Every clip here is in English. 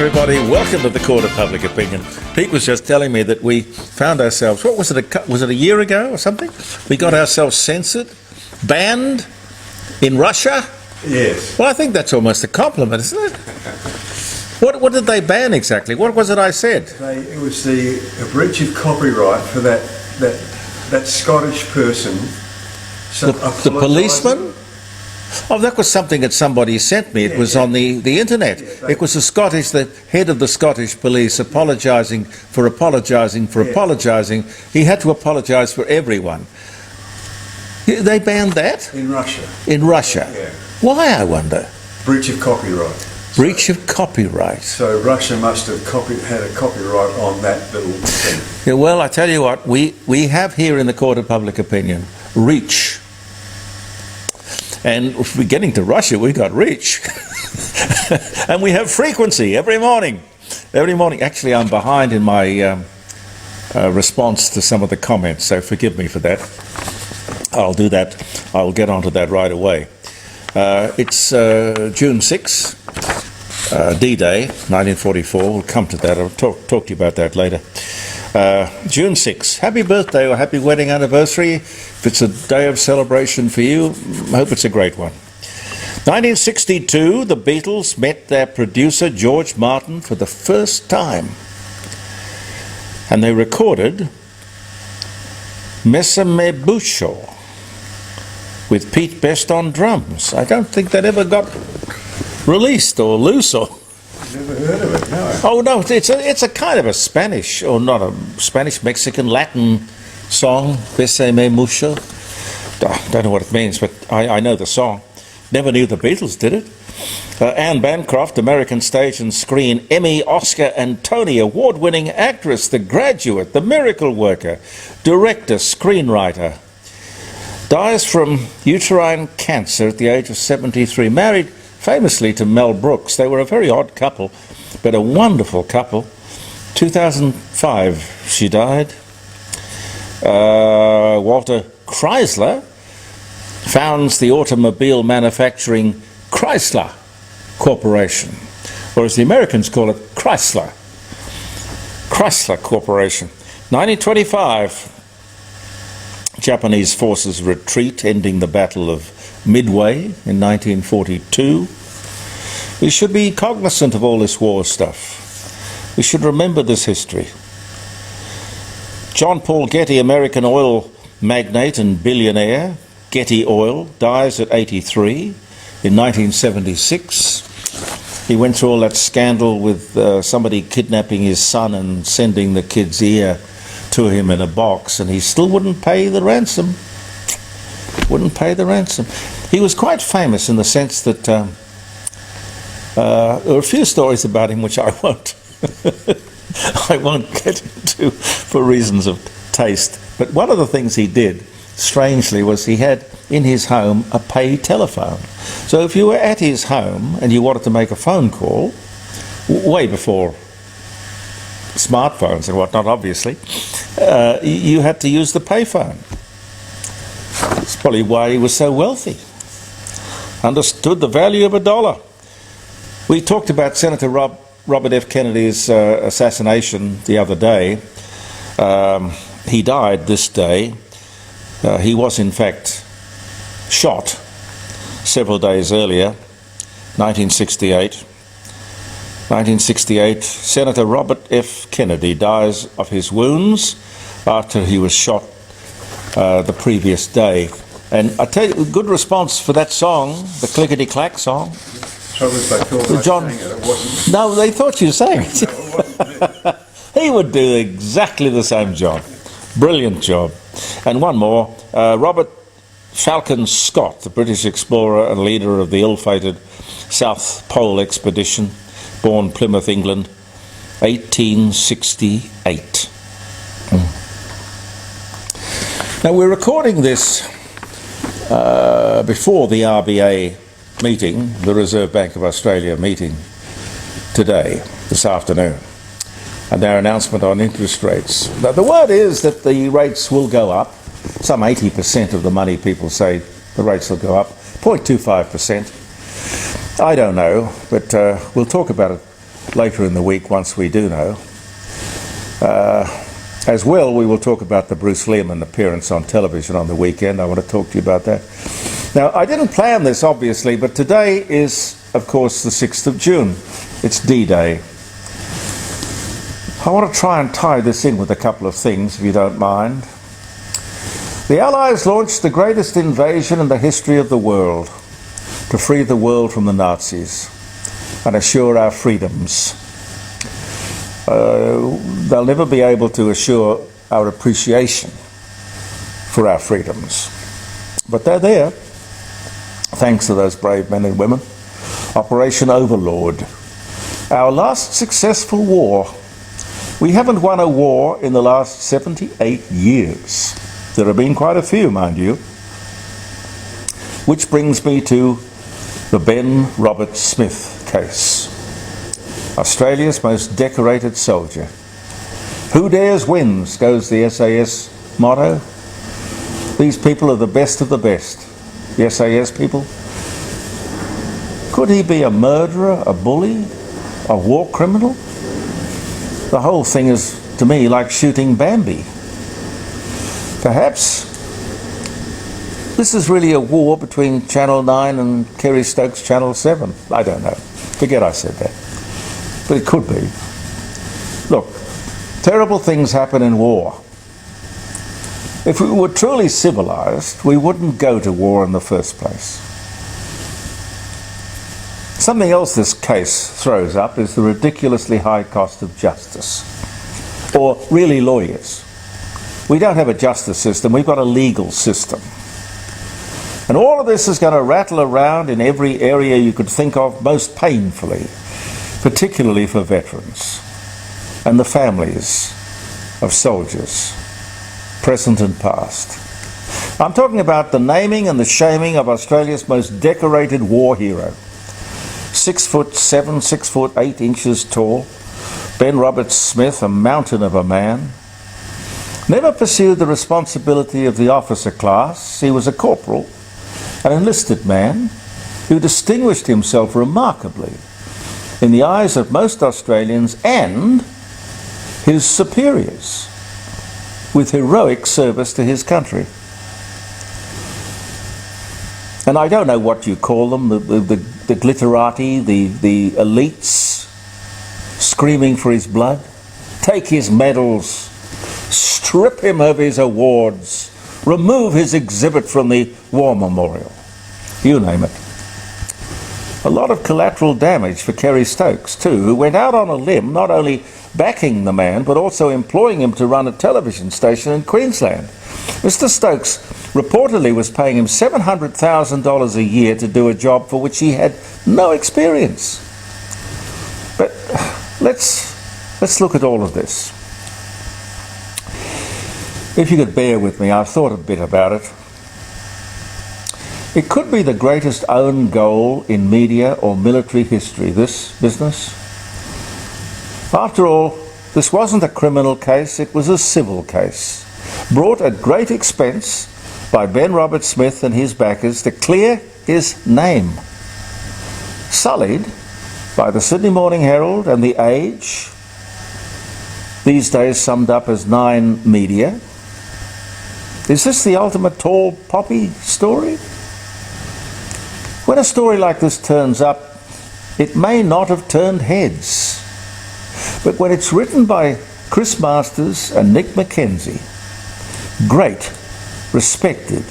everybody. Welcome to the Court of Public Opinion. Pete was just telling me that we found ourselves, what was it, was it a year ago or something? We got ourselves censored, banned in Russia? Yes. Well, I think that's almost a compliment, isn't it? What did they ban exactly? What was it I said? It was a breach of copyright for that Scottish person. The policeman? Oh, that was something that somebody sent me. It was on the internet. It was the head of the Scottish police apologising for apologising. He had to apologise for everyone. They banned that? In Russia. In Russia? Yeah. Why, I wonder? Breach of copyright. Breach of copyright. So Russia must have had a copyright on that little thing. Yeah, well, I tell you what, we have here in the Court of Public Opinion, reach. And if we're getting to Russia, we've got reach. And we have frequency every morning. Every morning. Actually, I'm behind in my response to some of the comments, so forgive me for that. I'll do that. I'll get onto that right away. It's June 6, D-Day, 1944. We'll come to that. I'll talk to you about that later. June 6. Happy birthday or happy wedding anniversary. If it's a day of celebration for you, I hope it's a great one. 1962, the Beatles met their producer George Martin for the first time. And they recorded Messa Me Bucho with Pete Best on drums. I don't think that ever got released or loose or... Never heard of it, no. Oh no, it's a kind of a Spanish, or not a Spanish, Mexican, Latin song, Besa Me Mucho. Don't know what it means, but I know the song. Never knew the Beatles did it. Anne Bancroft, American stage and screen Emmy, Oscar and Tony award-winning actress, The Graduate, The Miracle Worker, director, screenwriter, dies from uterine cancer at the age of 73, married famously to Mel Brooks. They were a very odd couple, but a wonderful couple. 2005 she died. Walter Chrysler founds the automobile manufacturing Chrysler Corporation, or as the Americans call it, Chrysler Corporation. 1925, Japanese forces retreat, ending the Battle of Midway in 1942. We should be cognizant of all this war stuff. We should remember this history. John Paul Getty, American oil magnate and billionaire, Getty Oil, dies at 83 in 1976. He went through all that scandal with somebody kidnapping his son and sending the kid's ear to him in a box, and he still wouldn't pay the ransom. Wouldn't pay the ransom. He was quite famous in the sense that there are a few stories about him which I won't get into for reasons of taste. But one of the things he did, strangely, was he had in his home a pay telephone. So if you were at his home and you wanted to make a phone call, way before smartphones and whatnot, obviously, you had to use the payphone. That's probably why he was so wealthy. Understood the value of a dollar. We talked about Senator Robert F. Kennedy's assassination the other day. He died this day. He was in fact shot several days earlier, 1968. 1968, Senator Robert F. Kennedy dies of his wounds after he was shot the previous day. And I tell you, good response for that song, the clickety-clack song. Trouble is, they thought I sang it. It wasn't. No, they thought you sang it. No, it wasn't. He would do exactly the same job. Brilliant job. And one more, Robert Falcon Scott, the British explorer and leader of the ill-fated South Pole expedition, born Plymouth, England, 1868. Now we're recording this before the RBA meeting, the Reserve Bank of Australia meeting today, this afternoon, and their announcement on interest rates. Now the word is that the rates will go up. Some 80% of the money people say the rates will go up, 0.25%. I don't know, but we'll talk about it later in the week once we do know. As well, we will talk about the Bruce Lehrman appearance on television on the weekend. I want to talk to you about that. Now, I didn't plan this, obviously, but today is, of course, the 6th of June. It's D-Day. I want to try and tie this in with a couple of things, if you don't mind. The Allies launched the greatest invasion in the history of the world to free the world from the Nazis and assure our freedoms. They'll never be able to assure our appreciation for our freedoms. But they're there, thanks to those brave men and women. Operation Overlord. Our last successful war. We haven't won a war in the last 78 years. There have been quite a few, mind you. Which brings me to the Ben Robert Smith case. Australia's most decorated soldier. Who dares wins, goes the SAS motto. These people are the best of the best. The SAS people. Could he be a murderer, a bully, a war criminal? The whole thing is, to me, like shooting Bambi. Perhaps this is really a war between Channel 9 and Kerry Stokes' Channel 7. I don't know. Forget I said that. But it could be. Look, terrible things happen in war. If we were truly civilized, we wouldn't go to war in the first place. Something else this case throws up is the ridiculously high cost of justice. Or really lawyers. We don't have a justice system, we've got a legal system. And all of this is going to rattle around in every area you could think of most painfully, particularly for veterans and the families of soldiers, present and past. I'm talking about the naming and the shaming of Australia's most decorated war hero. 6'7", 6'8" tall, Ben Robert Smith, a mountain of a man. Never pursued the responsibility of the officer class. He was a corporal, an enlisted man who distinguished himself remarkably in the eyes of most Australians and his superiors, with heroic service to his country. And I don't know what you call them, the glitterati, the elites, screaming for his blood. Take his medals, strip him of his awards, remove his exhibit from the war memorial. You name it. A lot of collateral damage for Kerry Stokes too, who went out on a limb, not only backing the man, but also employing him to run a television station in Queensland. Mr. Stokes reportedly was paying him $700,000 a year to do a job for which he had no experience. But let's look at all of this. If you could bear with me, I've thought a bit about it. It could be the greatest own goal in media or military history, this business. After all, this wasn't a criminal case, it was a civil case, brought at great expense by Ben Robert Smith and his backers to clear his name. Sullied by the Sydney Morning Herald and The Age, these days summed up as 9 Media. Is this the ultimate tall poppy story? When a story like this turns up, it may not have turned heads. But when it's written by Chris Masters and Nick Mackenzie, great, respected,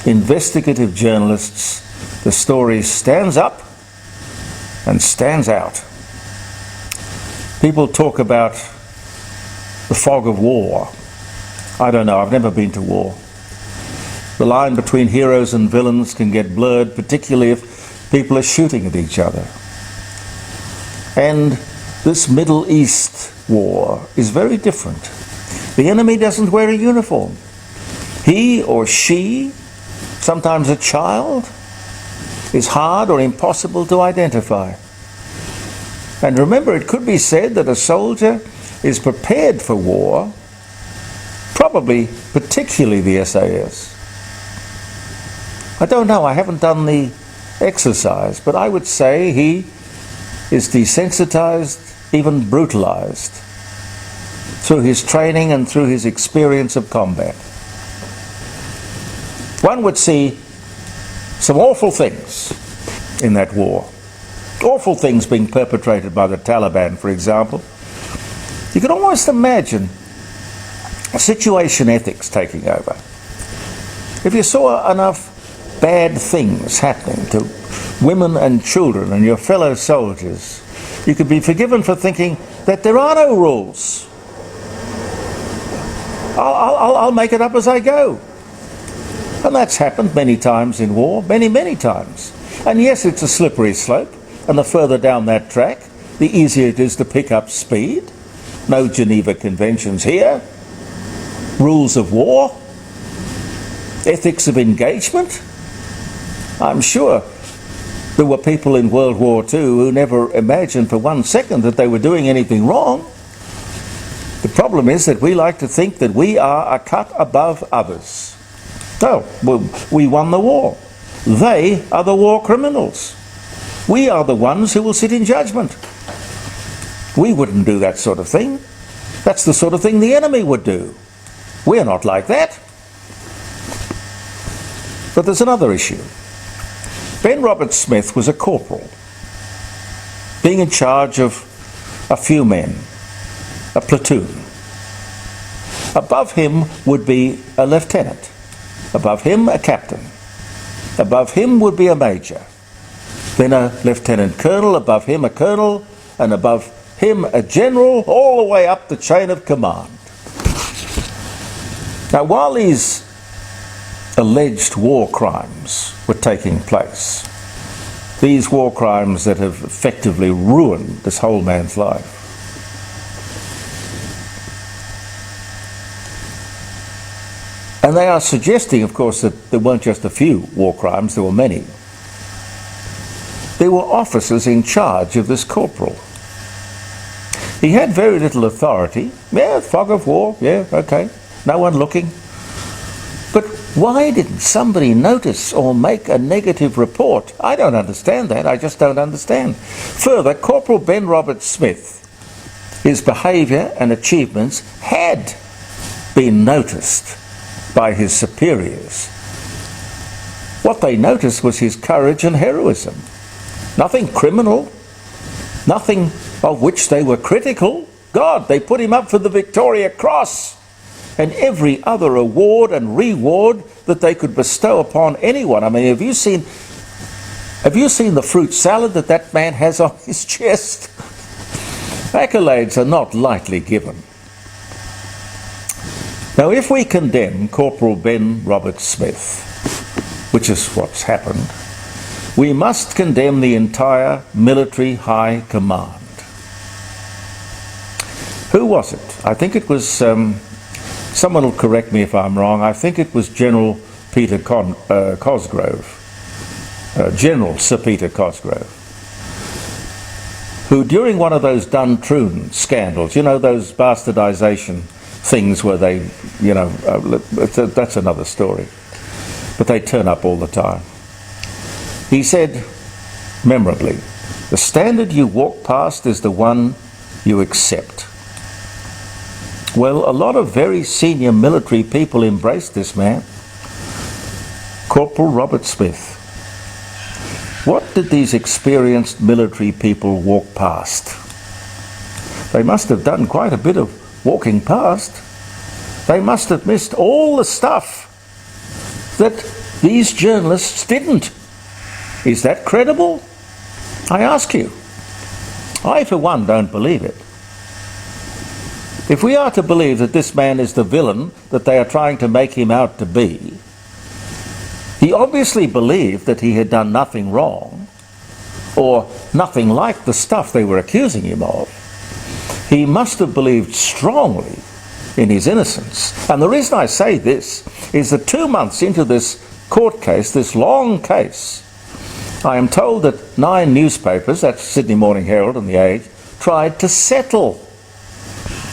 investigative journalists, the story stands up and stands out. People talk about the fog of war. I don't know, I've never been to war. The line between heroes and villains can get blurred, particularly if people are shooting at each other. And this Middle East war is very different. The enemy doesn't wear a uniform. He or she, sometimes a child, is hard or impossible to identify. And remember, it could be said that a soldier is prepared for war, probably particularly the SAS. I don't know, I haven't done the exercise, but I would say he is desensitized, even brutalized, through his training and through his experience of combat. One would see some awful things in that war. Awful things being perpetrated by the Taliban, for example. You can almost imagine situation ethics taking over. If you saw enough bad things happening to women and children and your fellow soldiers, you could be forgiven for thinking that there are no rules. I'll make it up as I go. And that's happened many times in war, many times. And yes, it's a slippery slope, and the further down that track, the easier it is to pick up speed. No Geneva Conventions here. Rules of war. Ethics of engagement. I'm sure there were people in World War II who never imagined for 1 second that they were doing anything wrong. The problem is that we like to think that we are a cut above others. No, we won the war. They are the war criminals. We are the ones who will sit in judgment. We wouldn't do that sort of thing. That's the sort of thing the enemy would do. We're not like that. But there's another issue. Ben Robert Smith was a corporal, being in charge of a few men, a platoon. Above him would be a lieutenant. Above him, a captain. Above him would be a major. Then a lieutenant colonel, above him a colonel, and above him a general, all the way up the chain of command. Now, while these alleged war crimes were taking place, these war crimes that have effectively ruined this whole man's life, and they are suggesting, of course, that there weren't just a few war crimes, there were many. There were officers in charge of this corporal. He had very little authority. Yeah, fog of war, yeah, okay. No one looking. But why didn't somebody notice or make a negative report? I don't understand that. I just don't understand. Further, Corporal Ben Robert Smith, his behaviour and achievements had been noticed by his superiors. What they noticed was his courage and heroism. Nothing criminal, nothing of which they were critical. God, they put him up for the Victoria Cross and every other award and reward that they could bestow upon anyone. I mean, have you seen the fruit salad that man has on his chest? Accolades are not lightly given. Now, if we condemn Corporal Ben Robert Smith, which is what's happened, we must condemn the entire military high command. Who was it? I think it was, someone will correct me if I'm wrong, I think it was General Peter Cosgrove, General Sir Peter Cosgrove, who during one of those Duntroon scandals, you know, those bastardisation things where they, you know, that's another story, but they turn up all the time. He said, memorably, the standard you walk past is the one you accept. Well, a lot of very senior military people embraced this man, Corporal Robert Smith. What did these experienced military people walk past? They must have done quite a bit of walking past. They must have missed all the stuff that these journalists didn't. Is that credible? I ask you. I, for one, don't believe it. If we are to believe that this man is the villain that they are trying to make him out to be, he obviously believed that he had done nothing wrong, or nothing like the stuff they were accusing him of. He must have believed strongly in his innocence. And the reason I say this is that 2 months into this court case, this long case, I am told that 9 newspapers, that's Sydney Morning Herald and The Age, tried to settle.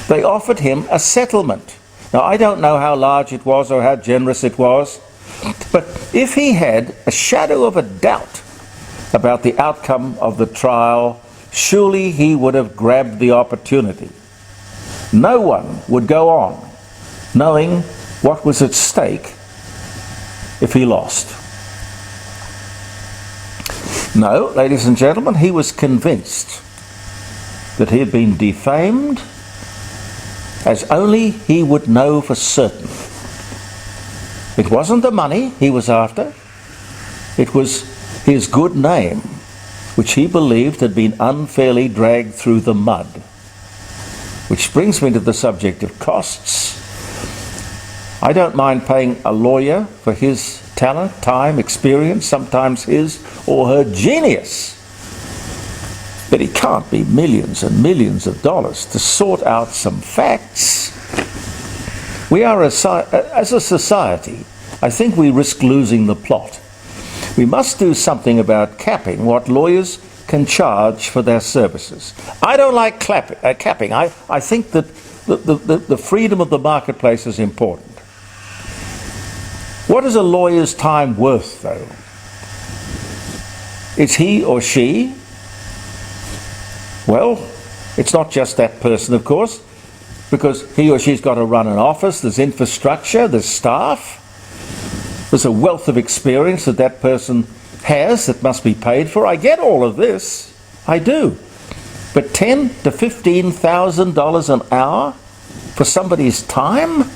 They offered him a settlement. Now, I don't know how large it was or how generous it was, but if he had a shadow of a doubt about the outcome of the trial, surely he would have grabbed the opportunity. No one would go on knowing what was at stake if he lost. No, ladies and gentlemen, he was convinced that he had been defamed as only he would know for certain. It wasn't the money he was after, it was his good name, which he believed had been unfairly dragged through the mud. Which brings me to the subject of costs. I don't mind paying a lawyer for his talent, time, experience, sometimes his or her genius. But it can't be millions and millions of dollars to sort out some facts. We are, as a society, I think we risk losing the plot. We must do something about capping what lawyers can charge for their services. I don't like capping. I think that the freedom of the marketplace is important. What is a lawyer's time worth, though? Is he or she? Well, it's not just that person, of course, because he or she's got to run an office, there's infrastructure, there's staff, there's a wealth of experience that that person has that must be paid for. I get all of this, I do. But $10,000 to $15,000 an hour for somebody's time?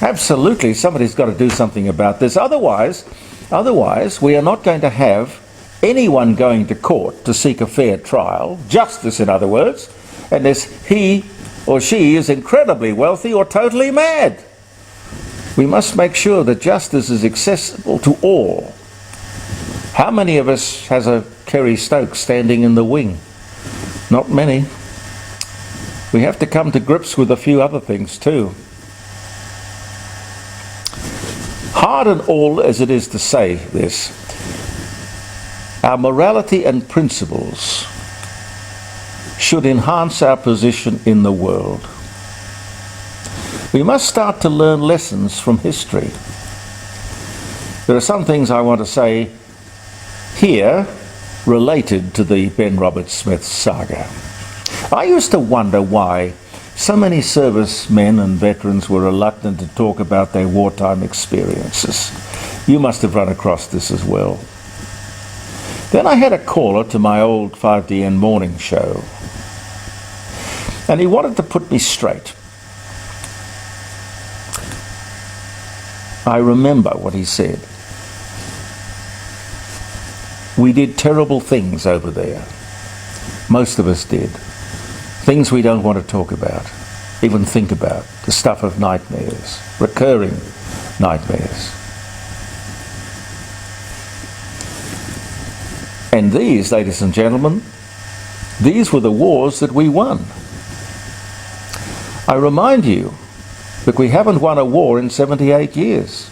Absolutely, somebody's got to do something about this. Otherwise, we are not going to have anyone going to court to seek a fair trial, justice in other words, unless he or she is incredibly wealthy or totally mad. We must make sure that justice is accessible to all. How many of us has a Kerry Stokes standing in the wing? Not many. We have to come to grips with a few other things too. Hard and all as it is to say this, our morality and principles should enhance our position in the world. We must start to learn lessons from history. There are some things I want to say here related to the Ben Roberts-Smith saga. I used to wonder why so many servicemen and veterans were reluctant to talk about their wartime experiences. You must have run across this as well. Then I had a caller to my old 5DN morning show, and he wanted to put me straight. I remember what he said. We did terrible things over there. Most of us did. Things we don't want to talk about, even think about. The stuff of nightmares, recurring nightmares. And these, ladies and gentlemen, these were the wars that we won. I remind you that we haven't won a war in 78 years.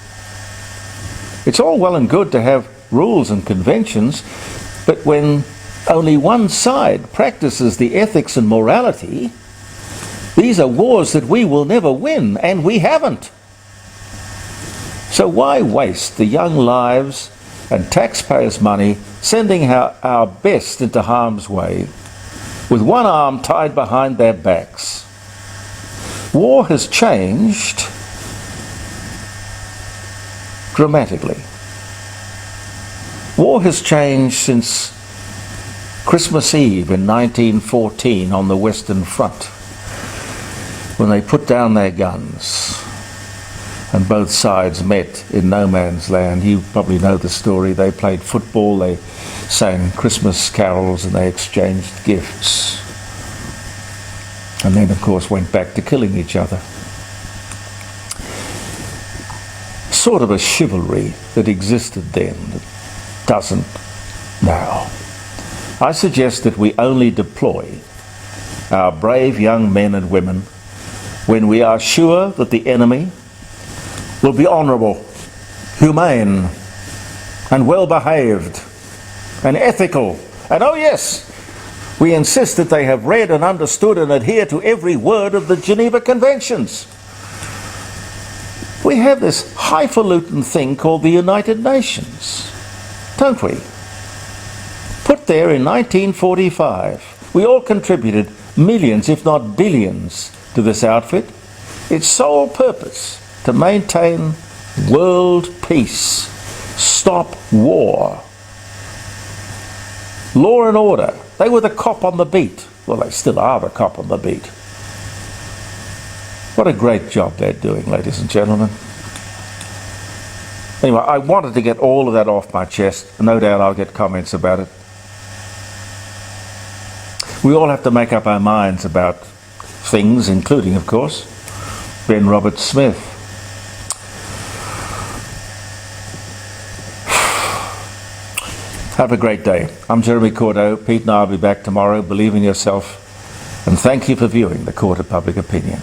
It's all well and good to have rules and conventions, but when only one side practices the ethics and morality, these are wars that we will never win, and we haven't. So why waste the young lives and taxpayers' money sending our best into harm's way with one arm tied behind their backs? War has changed dramatically. War has changed since Christmas Eve in 1914 on the Western Front, when they put down their guns and both sides met in no man's land. You probably know the story. They played football, they sang Christmas carols, and they exchanged gifts. And then, of course, went back to killing each other. Sort of a chivalry that existed then that doesn't now. I suggest that we only deploy our brave young men and women when we are sure that the enemy will be honourable, humane, and well-behaved, and ethical. And oh yes, we insist that they have read and understood and adhere to every word of the Geneva Conventions. We have this highfalutin thing called the United Nations, don't we? Put put there in 1945. We all contributed millions, if not billions, to this outfit. Its sole purpose, to maintain world peace, stop war. Law and order. They were the cop on the beat. Well, they still are the cop on the beat. What a great job they're doing, ladies and gentlemen. Anyway, I wanted to get all of that off my chest. No doubt I'll get comments about it. We all have to make up our minds about things, including, of course, Ben Roberts-Smith. Have a great day. I'm Jeremy Cordeux. Pete and I will be back tomorrow. Believe in yourself. And thank you for viewing The Court of Public Opinion.